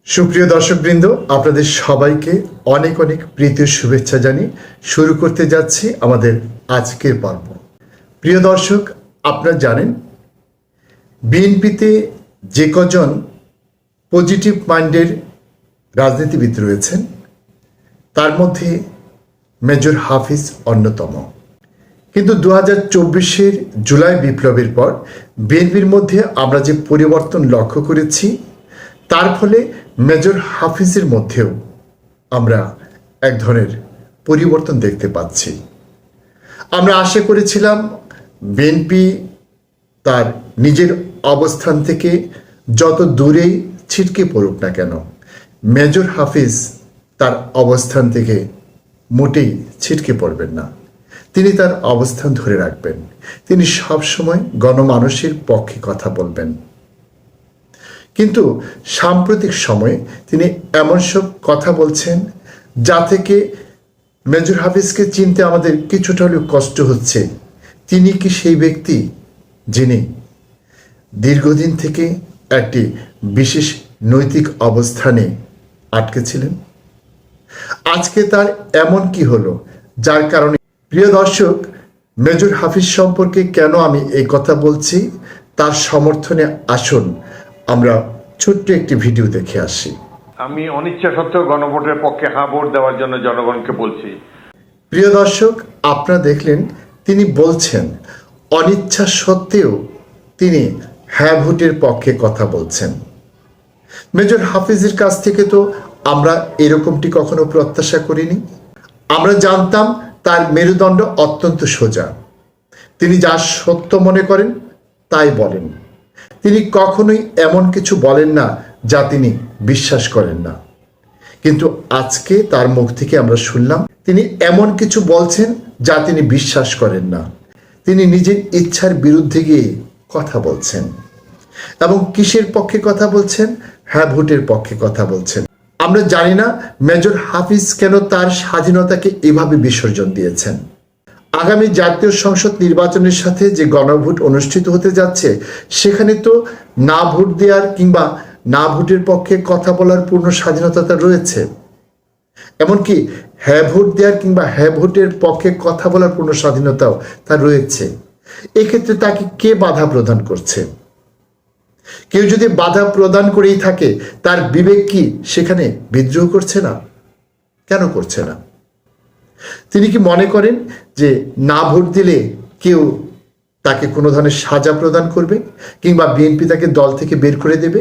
সুপ্রিয় দর্শকবৃন্দ, আপনাদের সবাইকে অনেক অনেক প্রীতি শুভেচ্ছা জানিয়ে শুরু করতে যাচ্ছি আমাদের আজকের পর্ব। প্রিয় দর্শক, আপনারা জানেন বিএনপিতে যে কজন পজিটিভ মাইন্ডের রাজনীতিবিদ রয়েছেন তার মধ্যে মেজর হাফিজ অন্যতম। কিন্তু 2024-এর জুলাই বিপ্লবের পর বিএনপির মধ্যে আমরা যে পরিবর্তন লক্ষ্য করেছি তার ফলে মেজর হাফিজের মধ্যেও আমরা এক ধরনের পরিবর্তন দেখতে পাচ্ছি। আমরা আশা করেছিলাম বিএনপি তার নিজের অবস্থান থেকে যত দূরেই ছিটকে পড়ুক না কেন, মেজর হাফিজ তার অবস্থান থেকে মোটেই ছিটকে পড়বেন না। তিনি তার অবস্থান ধরে রাখবেন। তিনি সবসময় গণমানুষের পক্ষে কথা বলবেন। কিন্তু সাম্প্রতিক সময়ে তিনি এমন সব কথা বলছেন যা থেকে মেজর হাফিজকে চিনতে আমাদের কিছুটা হলেও কষ্ট হচ্ছে। তিনি কি সেই ব্যক্তি যিনি দীর্ঘদিন থেকে একটি বিশেষ নৈতিক অবস্থানে আটকে ছিলেন? আজকে তার এমন কি হলো যার কারণে? প্রিয় দর্শক, মেজর হাফিজ সম্পর্কে কেন আমি এই কথা বলছি তার সমর্থনে আসুন আমরা ছোট্ট একটি ভিডিও দেখে আসি। আমি অনিচ্ছা সত্ত্বেও গণভোটের পক্ষে হ্যাঁ ভোট দেওয়ার জন্য জনগণকে বলছি। প্রিয় দর্শক, আপনারা দেখলেন তিনি বলছেন অনিচ্ছা সত্ত্বেও তিনি হ্যাঁ ভোটের পক্ষে কথা বলছেন। মেজর হাফিজের কাছ থেকে তো আমরা এরকমটি কখনো প্রত্যাশা করিনি। আমরা জানতাম তার মেরুদণ্ড অত্যন্ত সোজা। তিনি যা সত্য মনে করেন তাই বলেন। তিনি কখনোই এমন কিছু বলেন না যা তিনি বিশ্বাস করেন না। কিন্তু আজকে তার মুখ থেকে আমরা শুনলাম তিনি এমন কিছু বলছেন যা তিনি বিশ্বাস করেন না। তিনি নিজের ইচ্ছার বিরুদ্ধে গিয়ে কথা বলছেন। এবং কিসের পক্ষে কথা বলছেন? হ্যাঁ ভোটের পক্ষে কথা বলছেন। আমরা জানি না মেজর হাফিজ কেন তার স্বাধীনতাকে এভাবে বিসর্জন দিয়েছেন। আগামী জাতীয় সংসদ নির্বাচনের সাথে যে গণভোট অনুষ্ঠিত হতে যাচ্ছে সেখানে তো না ভোট দেওয়ার কিংবা না ভোটের পক্ষে কথা বলার পূর্ণ স্বাধীনতা তার রয়েছে। এমনকি হ্যাঁ ভোট দেওয়ার কিংবা হ্যাঁ ভোটের পক্ষে কথা বলার পূর্ণ স্বাধীনতাও তার রয়েছে। এক্ষেত্রে তাকে কে বাধা প্রদান করছে? কেউ যদি বাধা প্রদান করেই থাকে তার বিবেক কি সেখানে বিদ্রোহ করছে না? কেন করছে না? তিনি কি মনে করেন যে না ভোট দিলে কেউ তাকে কোনো ধরনের সাজা প্রদান করবে কিংবা বিএনপি তাকে দল থেকে বের করে দেবে?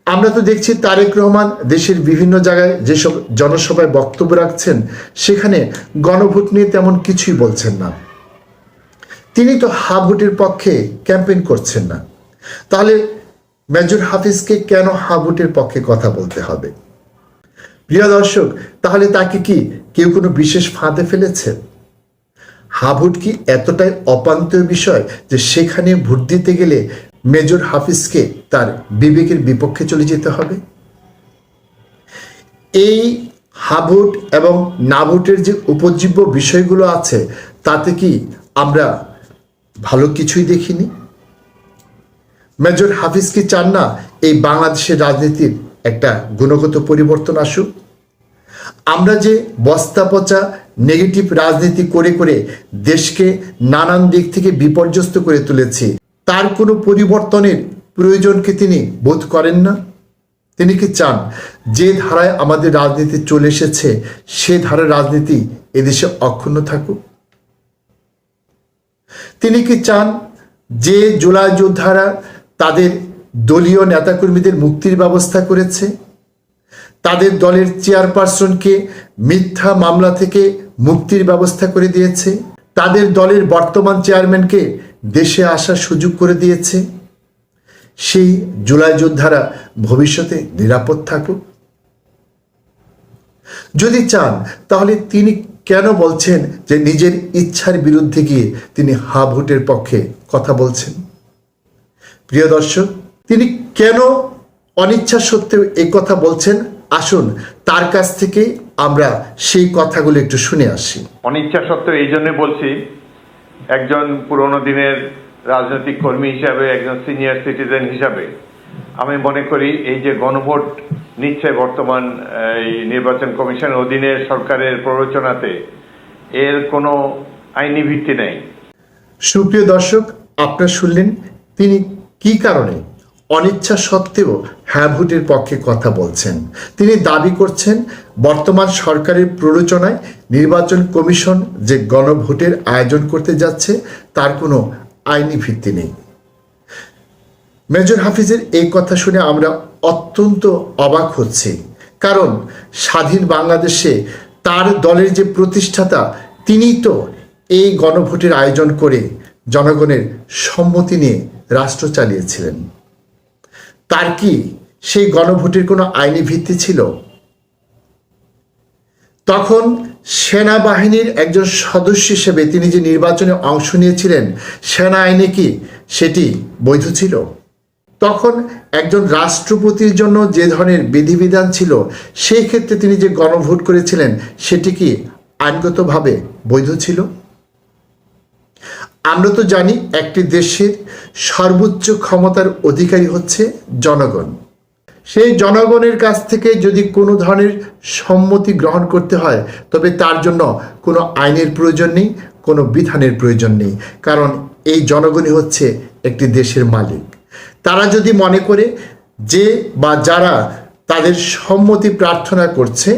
আমরা তো দেখছি তারেক রহমান দেশের বিভিন্ন জায়গায় যেসব জনসভায় বক্তব্য রাখছেন সেখানে গণভোট নিয়ে তেমন কিছুই বলছেন না। তিনি তো হ্যাঁ ভোটের পক্ষে ক্যাম্পেইন করছেন না। তাহলে মেজর হাফিজকে কেন হ্যাঁ ভোটের পক্ষে কথা বলতে হবে? প্রিয় দর্শক, তাহলে তাকে কি কেউ কোনো বিশেষ ফাঁদে ফেলেছে? হ্যাঁ ভোট কি এতটাই অপান্তীয় বিষয় যে সেখানে ভোট দিতে গেলে মেজর হাফিজকে তার বিবেকের বিপক্ষে চলে যেতে হবে? এই হ্যাঁ ভোট এবং না ভোটের যে উপজীব্য বিষয়গুলো আছে তাতে কি আমরা ভালো কিছুই দেখিনি? মেজর হাফিজ কি চান না এই বাংলাদেশের রাজনীতির একটা গুণগত পরিবর্তন আসুক? আমরা যে বস্তা পচা নেগেটিভ রাজনীতি করে করে দেশকে নানান দিক থেকে বিপর্যস্ত করে তুলেছি, তার কোনো পরিবর্তনের প্রয়োজনকে তিনি বোধ করেন না? তিনি কি চান যে ধারায় আমাদের রাজনীতি চলে এসেছে সে ধারার রাজনীতি এদেশে অক্ষুণ্ণ থাকুক? তিনি কি চান যে জুলাই যোদ্ধারা তাদের দলীয় নেতাকর্মীদের মুক্তির ব্যবস্থা করেছে, তাদের দলের চেয়ারপারসনকে মিথ্যা মামলা থেকে মুক্তির ব্যবস্থা করে দিয়েছে, তাদের দলের বর্তমান চেয়ারম্যানকে দেশে আসার সুযোগ করে দিয়েছে, সেই জুলাই যোদ্ধারা ভবিষ্যতে নিরাপদ থাকুক? যদি চান তাহলে তিনি কেন বলছেন যে নিজের ইচ্ছার বিরুদ্ধে গিয়ে তিনি হ্যাঁ ভোটের পক্ষে কথা বলছেন? প্রিয় দর্শক, তিনি কেন অনিচ্ছা সত্ত্বেও এই কথা বলছেন আসুন তার কাছ থেকে আমরা সেই কথাগুলো একটু শুনে আসি। অনিচ্ছা সত্ত্বেও এই জন্য বলছি, একজন পুরনো দিনের রাজনৈতিক কর্মী হিসাবে, একজন সিনিয়র সিটিজেন হিসাবে আমি মনে করি এই যে গণভোট নিচ্ছে বর্তমান এই নির্বাচন কমিশনের অধীনে সরকারের প্ররোচনাতে, এর কোনো আইনি ভিত্তি নেই। সুপ্রিয় দর্শক, আপনারা শুনলেন তিনি কি কারণে অনিচ্ছা সত্ত্বেও হ্যাঁ ভোটের পক্ষে কথা বলছেন। তিনি দাবি করছেন বর্তমান সরকারের প্ররোচনায় নির্বাচন কমিশন যে গণভোটের আয়োজন করতে যাচ্ছে তার কোনো আইনি ভিত্তি নেই। মেজর হাফিজের এই কথা শুনে আমরা অত্যন্ত অবাক হচ্ছি, কারণ স্বাধীন বাংলাদেশে তার দলের যে প্রতিষ্ঠাতা তিনিই তো এই গণভোটের আয়োজন করে জনগণের সম্মতি নিয়ে রাষ্ট্র চালিয়েছিলেন। তার কি সেই গণভোটের কোনো আইনি ভিত্তি ছিল? তখন সেনাবাহিনীর একজন সদস্য হিসেবে তিনি যে নির্বাচনে অংশ নিয়েছিলেন, সেনা আইনে কি সেটি বৈধ ছিল? তখন একজন রাষ্ট্রপতির জন্য যে ধরনের বিধিবিধান ছিল, সেই ক্ষেত্রে তিনি যে গণভোট করেছিলেন সেটি কি আইনগতভাবে বৈধ ছিল? আমরা তো জানি একটি দেশের সর্বোচ্চ ক্ষমতার অধিকারী হচ্ছে জনগণ। সেই জনগণের কাছ থেকে যদি কোনো ধরনের সম্মতি গ্রহণ করতে হয়, তবে তার জন্য কোনো আইনের প্রয়োজন নেই, কোনো বিধানের প্রয়োজন নেই, কারণ এই জনগণই হচ্ছে একটি দেশের মালিক। তারা যদি মনে করে যে বা যারা তাদের সম্মতি প্রার্থনা করছে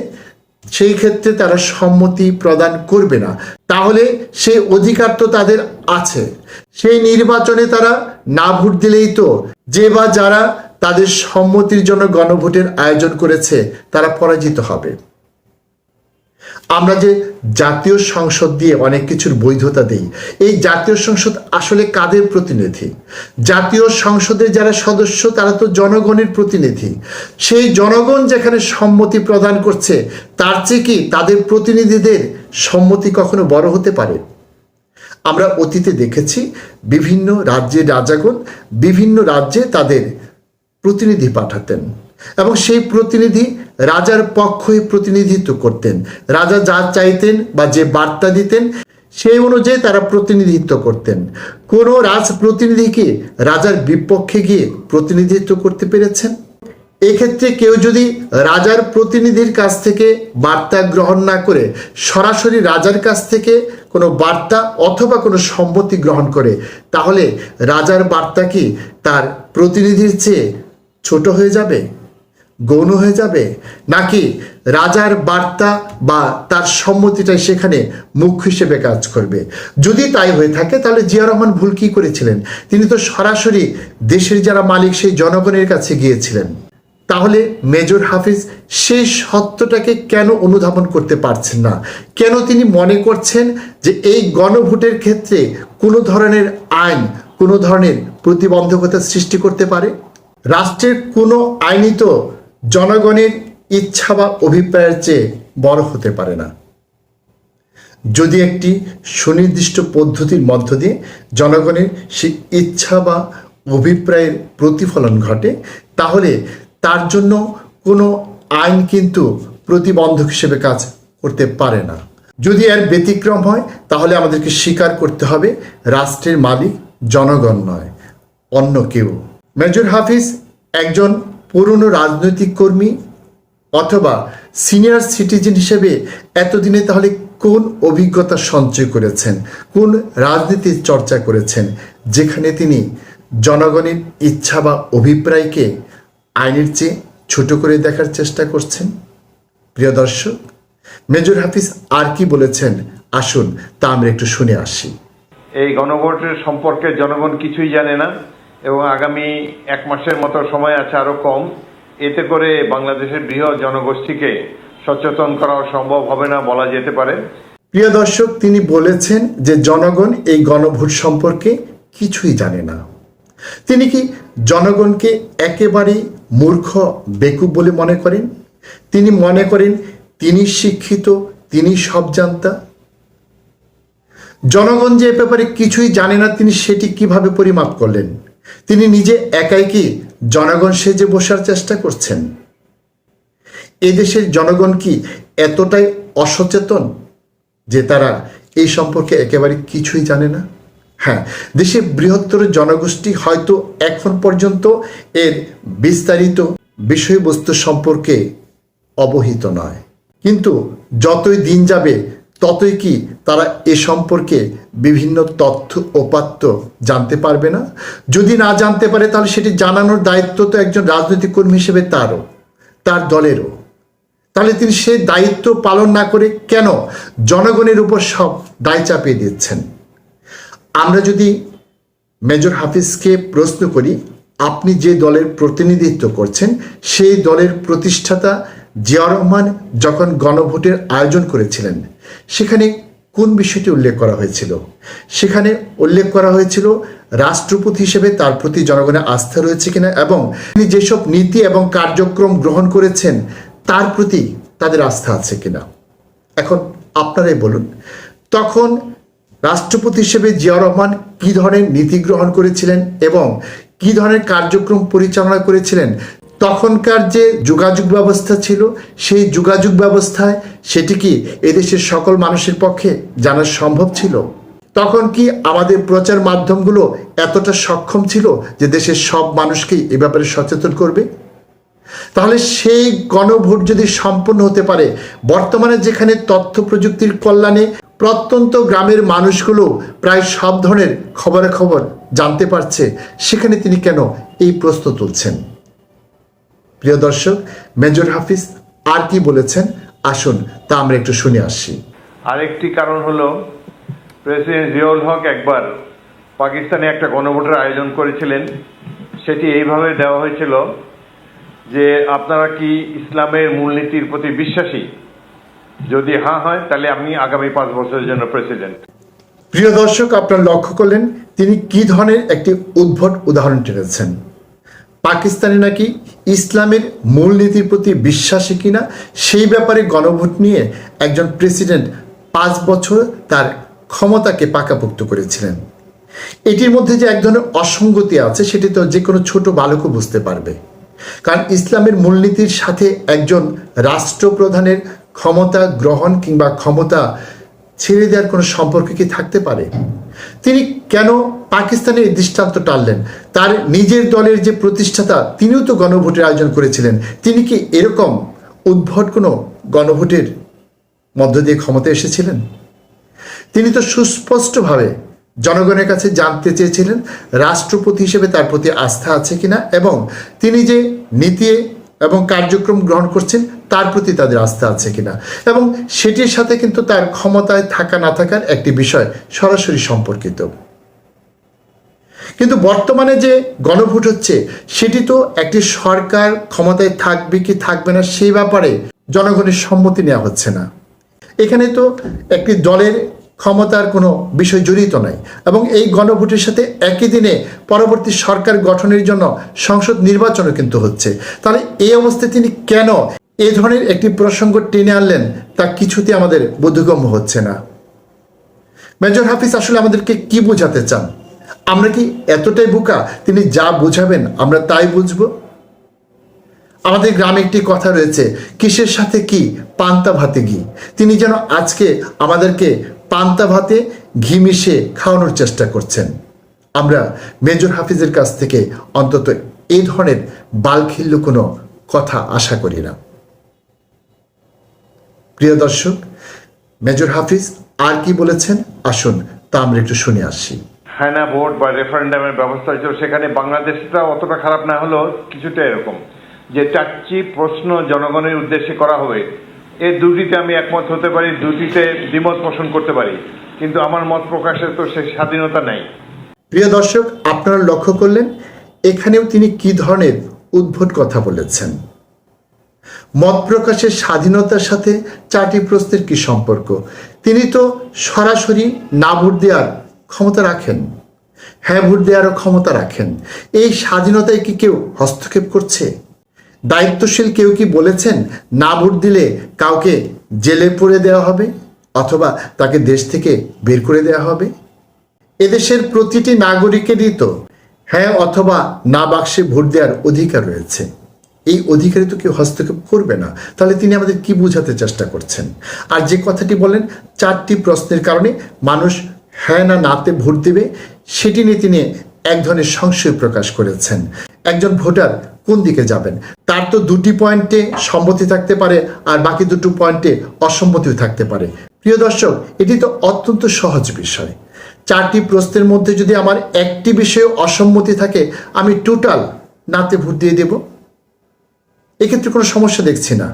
সেই ক্ষেত্রে তারা সম্মতি প্রদান করবে না, তাহলে সেই অধিকার তো তাদের আছে। সেই নির্বাচনে তারা না ভোট দিলেই তো যে বা যারা তাদের সম্মতির জন্য গণভোটের আয়োজন করেছে তারা পরাজিত হবে। আমরা যে জাতীয় সংসদ দিয়ে অনেক কিছুর বৈধতা দেই, এই জাতীয় সংসদ আসলে কাদের প্রতিনিধি? জাতীয় সংসদের যারা সদস্য তারা তো জনগণের প্রতিনিধি। সেই জনগণ যেখানে সম্মতি প্রদান করছে, তার চেয়ে কি তাদের প্রতিনিধিদের সম্মতি কখনো বড় হতে পারে? আমরা অতীতে দেখেছি বিভিন্ন রাজ্যের রাজাগণ বিভিন্ন রাজ্যে তাদের প্রতিনিধি পাঠাতেন এবং সেই প্রতিনিধি রাজার পক্ষে প্রতিনিধিত্ব করতেন। রাজা যা চাইতেন বা যে বার্তা দিতেন সেই অনুযায়ী তারা প্রতিনিধিত্ব করতেন। কোনো রাজপ্রতিনিধিকে রাজার বিপক্ষে গিয়ে প্রতিনিধিত্ব করতে পেরেছেন? এক্ষেত্রে কেউ যদি রাজার প্রতিনিধির কাছ থেকে বার্তা গ্রহণ না করে সরাসরি রাজার কাছ থেকে কোনো বার্তা অথবা কোনো সম্মতি গ্রহণ করে, তাহলে রাজার বার্তা কি তার প্রতিনিধির চেয়ে ছোট হয়ে যাবে, গৌণ হয়ে যাবে? নাকি রাজার বার্তা বা তার সম্মতিটাই সেখানে মুখ্য হিসেবে কাজ করবে? যদি তাই হয়ে থাকে তাহলে জিয়া রহমান ভুল কি করেছিলেন? তিনি তো সরাসরি দেশের যারা মালিক সেই জনগণের কাছে গিয়েছিলেন। তাহলে মেজর হাফিজ সেই সত্যটাকে কেন অনুধাবন করতে পারছেন না? কেন তিনি মনে করছেন যে এই গণভোটের ক্ষেত্রে কোনো ধরনের আইন কোনো ধরনের প্রতিবন্ধকতা সৃষ্টি করতে পারে? রাষ্ট্রের কোনো আইনই তো জনগণের ইচ্ছা বা অভিপ্রায়ের চেয়ে বড় হতে পারে না। যদি একটি সুনির্দিষ্ট পদ্ধতির মধ্য দিয়ে জনগণের সেই ইচ্ছা বা অভিপ্রায়ের প্রতিফলন ঘটে, তাহলে তার জন্য কোনো আইন কিন্তু প্রতিবন্ধক হিসেবে কাজ করতে পারে না। যদি এর ব্যতিক্রম হয় তাহলে আমাদেরকে স্বীকার করতে হবে রাষ্ট্রের মালিক জনগণ নয়, অন্য কেউ। মেজর হাফিজ একজন পুরনো রাজনৈতিক কর্মী অথবা সিনিয়র সিটিজেন হিসেবে এতদিনে তাহলে কোন অভিজ্ঞতা সঞ্চয় করেছেন, কোন রাজনীতির চর্চা করেছেন যেখানে তিনি জনগণের ইচ্ছা বা অভিপ্রায়কে আইনের চেয়ে ছোট করে দেখার চেষ্টা করছেন? প্রিয় দর্শক, মেজর হাফিজ আর কি বলেছেন আসুন তা আমরা একটু শুনে আসি। এই গণভোটের সম্পর্কে জনগণ কিছুই জানে না এবং আগামী 1 মাসের মতো সময় আছে, আরো কম। এতে করে বাংলাদেশের বৃহৎ জনগোষ্ঠীকে সচেতন করা সম্ভব হবে না বলা যেতে পারে। প্রিয় দর্শক, তিনি বলেছেন যে জনগণ এই গণভোট সম্পর্কে কিছুই জানে না। তিনি কি জনগণকে একেবারেই মূর্খ বেকুব বলে মনে করেন? তিনি মনে করেন তিনি শিক্ষিত, তিনি সব জানতা? জনগণ যে এ ব্যাপারে কিছুই জানে না তিনি সেটি কিভাবে পরিমাপ করলেন? তিনি নিজে একাই কি জনগণ সেজে বসার চেষ্টা করছেন? এদেশের জনগণ কি এতটাই অসচেতন যে তারা এই সম্পর্কে একেবারে কিছুই জানে না? হ্যাঁ, দেশের বৃহত্তর জনগোষ্ঠী হয়তো এখন পর্যন্ত এর বিস্তারিত বিষয়বস্তু সম্পর্কে অবহিত নয়। কিন্তু যতই দিন যাবে ততই কি তারা এ সম্পর্কে বিভিন্ন তথ্য উপাত্ত জানতে পারবে না? যদি না জানতে পারে তাহলে সেটি জানানোর দায়িত্ব তো একজন রাজনৈতিক কর্মী হিসেবে তারও, তার দলেরও। তাহলে তিনি সেই দায়িত্ব পালন না করে কেন জনগণের উপর সব দায় চাপিয়ে দিচ্ছেন? আমরা যদি মেজর হাফিজকে প্রশ্ন করি, আপনি যে দলের প্রতিনিধিত্ব করছেন সেই দলের প্রতিষ্ঠাতা জিয়াউর রহমান যখন গণভোটের আয়োজন করেছিলেন সেখানে কোন বিষয়টি উল্লেখ করা হয়েছিল? সেখানে উল্লেখ করা হয়েছিল রাষ্ট্রপতি হিসেবে তার প্রতি জনগণের আস্থা রয়েছে কিনা এবং তিনি যেসব নীতি এবং কার্যক্রম গ্রহণ করেছেন তার প্রতি তাদের আস্থা আছে কিনা। এখন আপনারাই বলুন, তখন রাষ্ট্রপতি হিসেবে জিয়াউর রহমান কী ধরনের নীতি গ্রহণ করেছিলেন এবং কী ধরনের কার্যক্রম পরিচালনা করেছিলেন? তখনকার যে যোগাযোগ ব্যবস্থা ছিল সেই যোগাযোগ ব্যবস্থায় সেটি কি এদেশের সকল মানুষের পক্ষে জানা সম্ভব ছিল? তখন কি আমাদের প্রচার মাধ্যমগুলো এতটা সক্ষম ছিল যে দেশের সব মানুষকেই এ ব্যাপারে সচেতন করবে? তাহলে সেই গণভোট যদি সম্পন্ন হতে পারে, বর্তমানে যেখানে তথ্য প্রযুক্তির কল্যাণে প্রত্যন্ত গ্রামের মানুষগুলো প্রায় সব ধরনের খবরাখবর জানতে পারছে, সেখানে তিনি কেন এই প্রশ্ন তুলছেন? প্রিয় দর্শক, মেজর হাফিজ আর কি বলেছেন আসুন তা আমরা একটু শুনে আসি। আরেকটি কারণ হলো, প্রেসিডেন্ট জিয়াউল হক একবার পাকিস্তানে একটা গণভোটের আয়োজন করেছিলেন। সেটি এইভাবে দেওয়া হয়েছিল যে আপনারা কি ইসলামের মূলনীতির প্রতি বিশ্বাসী? যদি হ্যাঁ হয় তাহলে আমি আগামী 5 বছরের জন্য প্রেসিডেন্ট। প্রিয় দর্শক, আপনারা লক্ষ্য করলেন তিনি কি ধরনের একটি উদ্ভট উদাহরণ টেনেছেন। পাকিস্তানে নাকি ইসলামের মূলনীতির প্রতি বিশ্বাসী কিনা সেই ব্যাপারে গণভোট নিয়ে একজন প্রেসিডেন্ট 5 বছর তার ক্ষমতাকে পাকাপোক্ত করেছিলেন। এটির মধ্যে যে এক ধরনের অসঙ্গতি আছে সেটি তো যে কোনো ছোট বালকও বুঝতে পারবে। কারণ ইসলামের মূলনীতির সাথে একজন রাষ্ট্রপ্রধানের ক্ষমতা গ্রহণ কিংবা ক্ষমতা ছেড়ে দেওয়ার কোনো সম্পর্ক কি থাকতে পারে? তিনি কেন পাকিস্তানের দৃষ্টান্ত টানলেন? তার নিজের দলের যে প্রতিষ্ঠাতা তিনিও তো গণভোটের আয়োজন করেছিলেন। তিনি কি এরকম উদ্ভট কোনো গণভোটের মধ্য দিয়ে ক্ষমতা এসেছিলেন? তিনি তো সুস্পষ্টভাবে জনগণের কাছে জানতে চেয়েছিলেন রাষ্ট্রপতি হিসেবে তার প্রতি আস্থা আছে কিনা এবং তিনি যে নীতি এবং কার্যক্রম গ্রহণ করছেন তার প্রতি তাদের আস্থা আছে কিনা, এবং সেটির সাথে কিন্তু তার ক্ষমতায় থাকা না থাকার একটি বিষয় সরাসরি সম্পর্কিত। কিন্তু বর্তমানে যে গণভোট হচ্ছে সেটি তো একটি সরকার ক্ষমতায় থাকবে কি থাকবে না সেই ব্যাপারে জনগণের সম্মতি নেওয়া হচ্ছে না। এখানে তো একটি দলের ক্ষমতার কোনো বিষয় জড়িত নাই এবং এই গণভোটের সাথে একই দিনে পরবর্তী সরকার গঠনের জন্য সংসদ নির্বাচনও কিন্তু হচ্ছে। তাহলে এই অবস্থায় তিনি কেন এই ধরনের একটি প্রসঙ্গ টেনে আনলেন তা কিছুতে আমাদের বোধগম্য হচ্ছে না। মেজর হাফিজ আসলে আমাদেরকে কি বোঝাতে চান? আমরা কি এতটাই বোকা তিনি যা বুঝাবেন আমরা তাই বুঝবো? আমাদের গ্রামে একটি কথা রয়েছে, কিসের সাথে কি, পান্তা ভাতে ঘি। তিনি যেন আজকে আমাদেরকে পান্তা ভাতে ঘি মিশিয়ে খাওয়ানোর চেষ্টা করছেন। আমরা মেজর হাফিজের কাছ থেকে অন্তত এই ধরনের বালখিল্য কোনো কথা আশা করি না। প্রিয় দর্শক, মেজর হাফিজ আর কি বলেছেন আসুন তা আমরা একটু শুনে আসি। হায়না ভোট বা রেফারেন্ডামের ব্যবস্থা হয়েছিল, সেখানে বাংলাদেশটা অতটা খারাপ না হলেও কিছুটা এরকম যে 4টি প্রশ্ন জনগণের উদ্দেশ্যে করা হবে। এই দুটিতে আমি একমত হতে পারি, দুটিতে দ্বিমত পোষণ করতে পারি, কিন্তু আমার মত প্রকাশের তো সেই স্বাধীনতা নেই। প্রিয় দর্শক, আপনারা লক্ষ্য করলেন এখানেও তিনি কি ধরনের উদ্ভট কথা বলেছেন। মত প্রকাশের স্বাধীনতার সাথে 4টি প্রশ্নের কি সম্পর্ক? তিনি তো সরাসরি না ভোট দেওয়ার ক্ষমতা রাখেন, হ্যাঁ ভোট দেওয়ারও ক্ষমতা রাখেন। এই স্বাধীনতায় কি কেউ হস্তক্ষেপ করছে? দায়িত্বশীল কেউ কি বলেছেন না ভোট দিলে কাউকে জেলে পুরে দেওয়া হবে অথবা তাকে দেশ থেকে বের করে দেওয়া হবে? এদেশের প্রতিটি নাগরিকেরই তো হ্যাঁ অথবা না বাক্সে ভোট দেওয়ার অধিকার রয়েছে। এই অধিকারে তো কেউ হস্তক্ষেপ করবে না। তাহলে তিনি আমাদের কি বোঝাতে চেষ্টা করছেন? আর যে কথাটি বলেন 4টি প্রশ্নের কারণে মানুষ হ্যাঁ না নাতে ভোট দেবে, সেটি নিয়ে তিনি এক ধরনের সংশয় প্রকাশ করেছেন একজন ভোটার কোন দিকে যাবেন। তার তো দুটি পয়েন্টে সম্মতি থাকতে পারে আর বাকি দুটো পয়েন্টে অসম্মতিও থাকতে পারে। প্রিয় দর্শক, এটি তো অত্যন্ত সহজ বিষয়। 4টি প্রশ্নের মধ্যে যদি আমার একটি বিষয়ে অসম্মতি থাকে, আমি টোটাল নাতে ভোট দিয়ে দেব, এক্ষেত্রে কোনো সমস্যা দেখছি না।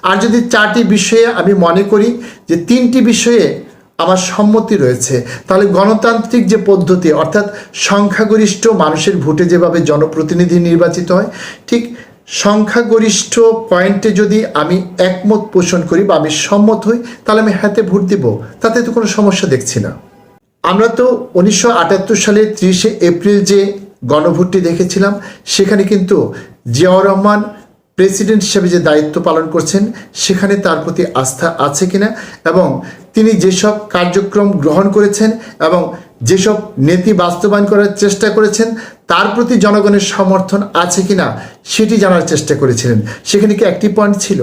আর যদি 4টি বিষয়ে আমি মনে করি যে 3টি বিষয়ে আমার সম্মতি রয়েছে, তাহলে গণতান্ত্রিক যে পদ্ধতি, অর্থাৎ সংখ্যাগরিষ্ঠ মানুষের ভোটে যেভাবে জনপ্রতিনিধি নির্বাচিত হয়, ঠিক সংখ্যাগরিষ্ঠ পয়েন্টে যদি আমি একমত পোষণ করি বা আমি সম্মত হই, তাহলে আমি হাতে ভোট দিব, তাতে তো কোনো সমস্যা দেখছি না। আমরা তো 1978 সালের 30শে এপ্রিল যে গণভোটটি দেখেছিলাম, সেখানে কিন্তু জিয়াউর রহমান প্রেসিডেন্ট হিসেবে যে দায়িত্ব পালন করছেন, সেখানে তার প্রতি আস্থা আছে কিনা এবং তিনি যেসব কার্যক্রম গ্রহণ করেছেন এবং যেসব নীতি বাস্তবায়ন করার চেষ্টা করেছেন, তার প্রতি জনগণের সমর্থন আছে কিনা সেটি জানার চেষ্টা করেছিলেন। সেখানে কি একটি পয়েন্ট ছিল?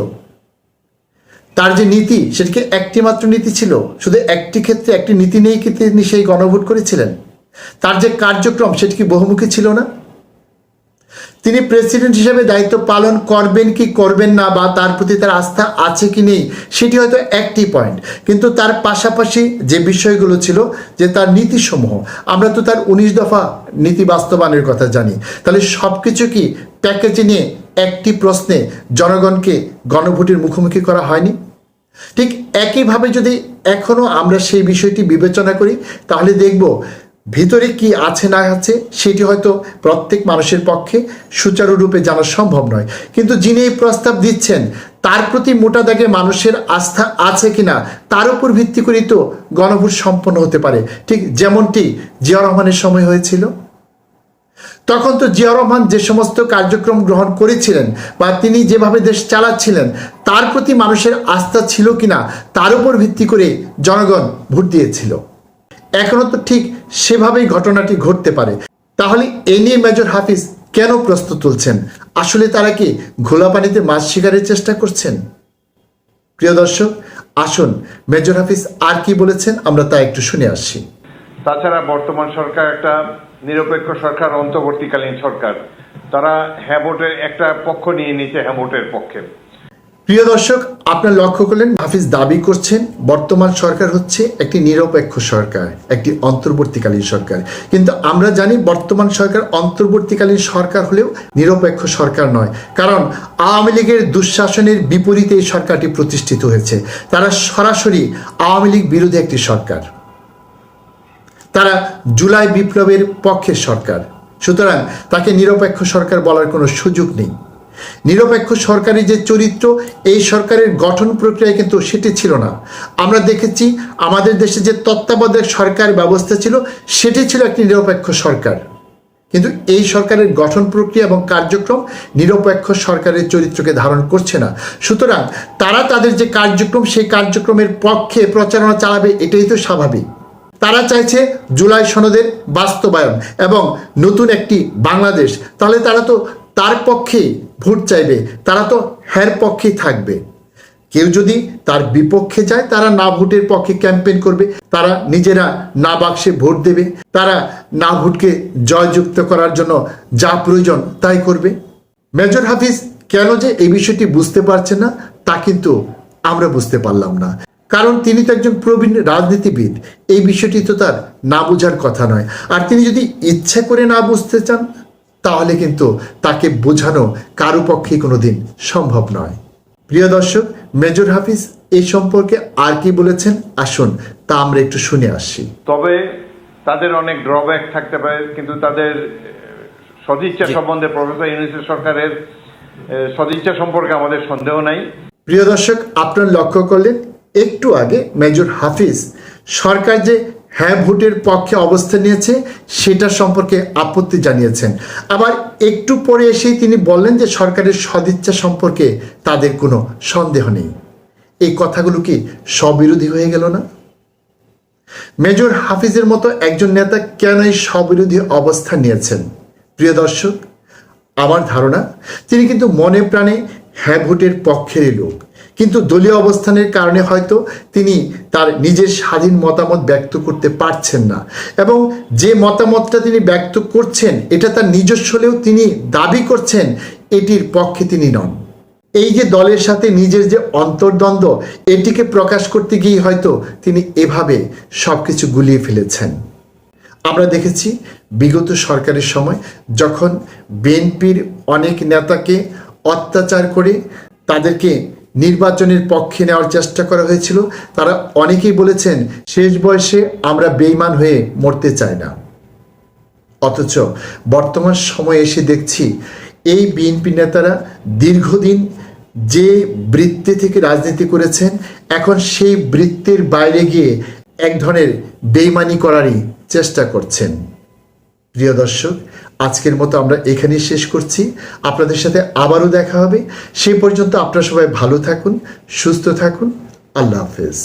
তার যে নীতি, সেটি কি একটি মাত্র নীতি ছিল? শুধু একটি ক্ষেত্রে একটি নীতি নিয়েই কি তিনি সেই গণভোট করেছিলেন? তার যে কার্যক্রম, সেটি কি বহুমুখী ছিল না? তিনি প্রেসিডেন্ট হিসেবে দায়িত্ব পালন করবেন কি করবেন না, বা তার প্রতি তার আস্থা আছে কি নেই, সেটি হয়তো একটি পয়েন্ট। কিন্তু তার পাশাপাশি যে বিষয়গুলো ছিল, যে তার নীতিসমূহ, আমরা তো তার 19 দফা নীতি বাস্তবায়নের কথা জানি। তাহলে সব কিছু কি প্যাকেজে নিয়ে একটি প্রশ্নে জনগণকে গণভোটের মুখোমুখি করা হয়নি? ঠিক একইভাবে যদি এখনো আমরা সেই বিষয়টি বিবেচনা করি, তাহলে দেখব ভিতরে কি আছে না আছে সেটি হয়তো প্রত্যেক মানুষের পক্ষে সুচারুরূপে জানা সম্ভব নয়। কিন্তু যিনি এই প্রস্তাব দিচ্ছেন, তার প্রতি মোটা দাগে মানুষের আস্থা আছে কিনা, তার উপর ভিত্তি করেই তো গণভোট সম্পন্ন হতে পারে। ঠিক যেমনটি জিয়াউর রহমানের সময় হয়েছিল। তখন তো জিয়াউর রহমান যে সমস্ত কার্যক্রম গ্রহণ করেছিলেন বা তিনি যেভাবে দেশ চালাচ্ছিলেন, তার প্রতি মানুষের আস্থা ছিল কিনা, তার উপর ভিত্তি করে জনগণ ভোট দিয়েছিল। এখনো তো ঠিক সেভাবেই ঘটনাটি ঘটতে পারে। তাহলে এ নিয়ে মেজর হাফিজ কেন প্রশ্ন তুলছেন? আসলে তারা কি ঘোলা পানিতে মাছ শিকারের চেষ্টা করছেন? প্রিয় দর্শক, আসুন মেজর হাফিজ আর কি বলেছেন আমরা তা একটু শুনে আসছি। তাছাড়া বর্তমান সরকার একটা নিরপেক্ষ সরকার, অন্তর্বর্তীকালীন সরকার। তারা হ্যাঁ ভোটের একটা পক্ষ নিয়ে নিয়েছে, হ্যাঁ ভোটের পক্ষে। প্রিয় দর্শক, আপনারা লক্ষ্য করলেন হাফিজ দাবি করছেন বর্তমান সরকার হচ্ছে একটি নিরপেক্ষ সরকার, একটি অন্তর্বর্তীকালীন সরকার। কিন্তু আমরা জানি বর্তমান সরকার অন্তর্বর্তীকালীন সরকার হলেও নিরপেক্ষ সরকার নয়। কারণ আওয়ামী লীগের দুঃশাসনের বিপরীতে এই সরকারটি প্রতিষ্ঠিত হয়েছে। তারা সরাসরি আওয়ামী লীগ বিরোধী একটি সরকার। তারা জুলাই বিপ্লবের পক্ষের সরকার। সুতরাং তাকে নিরপেক্ষ সরকার বলার কোনো সুযোগ নেই। নিরপেক্ষ সরকারের যে চরিত্র, এই সরকারের গঠন প্রক্রিয়ায় কিন্তু সেটি ছিল না। আমরা দেখেছি আমাদের দেশে যে তত্ত্বাবধায়ক সরকার ব্যবস্থা ছিল, সেটি ছিল একটি নিরপেক্ষ সরকার। কিন্তু এই সরকারের গঠন প্রক্রিয়া এবং কার্যক্রম নিরপেক্ষ সরকারের চরিত্রকে ধারণ করছে না। সুতরাং তারা তাদের যে কার্যক্রম, সেই কার্যক্রমের পক্ষে প্রচারণা চালাবে, এটাই তো স্বাভাবিক। তারা চাইছে জুলাই সনদের বাস্তবায়ন এবং নতুন একটি বাংলাদেশ। তাহলে তারা তো তার পক্ষেই ভোট চাইবে, তারা তো হ্যার পক্ষেই থাকবে। কেউ যদি তার বিপক্ষে যায়, তারা না ভোটের পক্ষে ক্যাম্পেইন করবে, তারা নিজেরা না বাক্সে ভোট দেবে, তারা না ভোটকে জয়যুক্ত করার জন্য যা প্রয়োজন তাই করবে। মেজর হাফিজ কেন যে এই বিষয়টি বুঝতে পারছেন না, তা কিন্তু আমরা বুঝতে পারলাম না। কারণ তিনি তো একজন প্রবীণ রাজনীতিবিদ। এই বিষয়টি তো তার না বোঝার কথা নয়। আর তিনি যদি ইচ্ছা করে না বুঝতে চান, তাহলে কিন্তু তাকে বোঝানো কারো পক্ষেই কোনোদিন সম্ভব নয়। প্রিয় দর্শক, মেজর হাফিজ এই সম্পর্কে আর কি বলেছেন, আসুন তা আমরা একটু শুনে আসি। তবে তাদের অনেক ড্রব্যাক থাকতে পারে, কিন্তু তাদের সদিচ্ছা সম্বন্ধে, প্রফেসর ইউনূসের সরকারের সদিচ্ছা সম্পর্কে আমাদের সন্দেহ নাই। প্রিয় দর্শক, আপনারা লক্ষ্য করলেন একটু আগে মেজর হাফিজ সরকার যে হ্যাঁ ভোটের পক্ষে অবস্থান নিয়েছে সেটা সম্পর্কে আপত্তি জানিয়েছেন। আবার একটু পরে এসেই তিনি বললেন যে সরকারের সদিচ্ছা সম্পর্কে তাদের কোনো সন্দেহ নেই। এই কথাগুলো কি স্ববিরোধী হয়ে গেল না? মেজর হাফিজের মতো একজন নেতা কেন এই স্ববিরোধী অবস্থান নিয়েছেন? প্রিয় দর্শক, আমার ধারণা তিনি কিন্তু মনে প্রাণে হ্যাঁ ভোটের পক্ষেরই লোক, কিন্তু দলীয় অবস্থানের কারণে হয়তো তিনি তার নিজের স্বাধীন মতামত ব্যক্ত করতে পারছেন না, এবং যে মতামতটা তিনি ব্যক্ত করছেন এটা তার নিজস্ব হলেও তিনি দাবি করছেন এটির পক্ষে তিনি নন। এই যে দলের সাথে নিজের যে অন্তর্দ্বন্দ্ব, এটিকে প্রকাশ করতে গিয়ে হয়তো তিনি এভাবে সবকিছু গুলিয়ে ফেলেছেন। আমরা দেখেছি বিগত সরকারের সময় যখন বিএনপির অনেক নেতাকে অত্যাচার করে তাদেরকে নির্বাচনের পক্ষে নেওয়ার চেষ্টা করা হয়েছিল, তারা অনেকেই বলেছেন শেষ বয়সে আমরা বেঈমান হয়ে মরতে চাই না। অথচ বর্তমান সময়ে এসে দেখছি এই বিএনপি নেতারা দীর্ঘদিন যে বৃত্তে থেকে রাজনীতি করেছেন, এখন সেই বৃত্তের বাইরে গিয়ে এক ধরনের বেইমানি করারই চেষ্টা করছেন। প্রিয় দর্শক, আজকের মতো আমরা এখানেই শেষ করছি। আপনাদের সাথে আবারও দেখা হবে। সে পর্যন্ত আপনারা সবাই ভালো থাকুন, সুস্থ থাকুন। আল্লাহ হাফেজ।